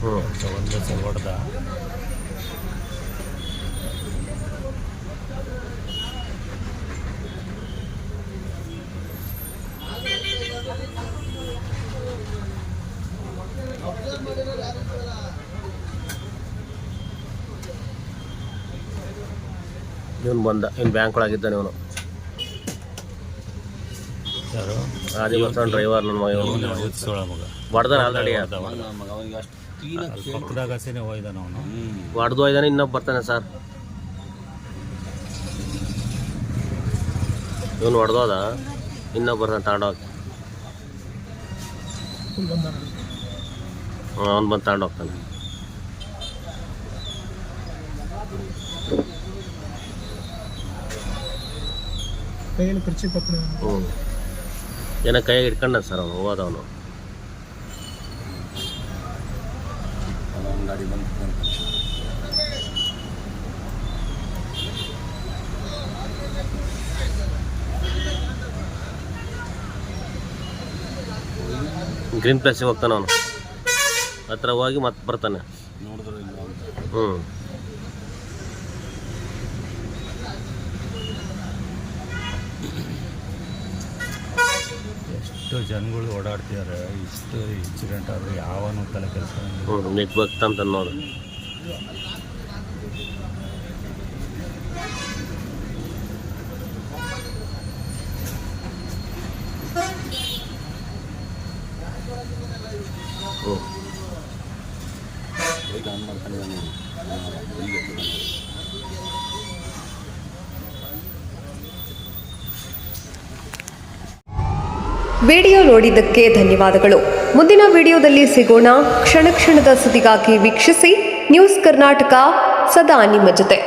ಒಂದು ಸಲ ಹೊಡೆದ. ಇವನು ಬಂದ, ಇನ್ನು ಬ್ಯಾಂಕ್ ಒಳಗಿದ್ದಾನೆ ಇವನು. ಯಾರು? ಅದೇ ಬರ್ತಾನೆ ಡ್ರೈವರ್ ನನ್ನ ಮಗ. ಹೊಡೆದಾನೆ ಆಲ್ರೆಡಿ. ಪಕ್ಕದಾಗ ಹಸಿನೇ ಹೋಯ್ದಾನ ಅವನು. ಹೊಡೆದು ಹೋಯ್ದಾನೆ, ಇನ್ನೊಬ್ಬ ಬರ್ತಾನೆ ಸರ್. ಇವನು ಹೊಡೆದೋದ, ಇನ್ನೊಬ್ಬ ಬರ್ತಾನೆ ತಗೊಂಡೋಗಿ. ಅವ್ನು ಬಂದು ತಗೊಂಡೋಗ್ತಾನೆ. ಏನೋ ಕೈಯಾಗಿ ಇಟ್ಕೊಂಡ ಸರ್ ಅವನು ಹೋದವನು. ಗ್ರೀನ್ ಪ್ಲೇಸಿಗೆ ಹೋಗ್ತಾನೆ ಅವನು. ಹತ್ರ ಹೋಗಿ ಮತ್ತೆ ಬರ್ತಾನೆ. ಎಷ್ಟು ಜನಗಳು ಓಡಾಡ್ತಿದ್ದಾರೆ, ಇಷ್ಟು ಇನ್ಸಿಡೆಂಟ್ ಆದರೆ ಯಾವನು ತಲೆ ಕೆಲಸ ನಿಗ್ಬೇಕಂತ ನೋಡು. ವಿಡಿಯೋ ನೋಡಿದ್ದಕ್ಕೆ ಧನ್ಯವಾದಗಳು. ಮುಂದಿನ ವಿಡಿಯೋದಲ್ಲಿ ಸಿಗೋಣ. ಕ್ಷಣ ಕ್ಷಣದ ಸುದ್ದಿಗಾಗಿ ವೀಕ್ಷಿಸಿ ನ್ಯೂಸ್ ಕರ್ನಾಟಕ, ಸದಾ ನಿಮ್ಮ ಜೊತೆ.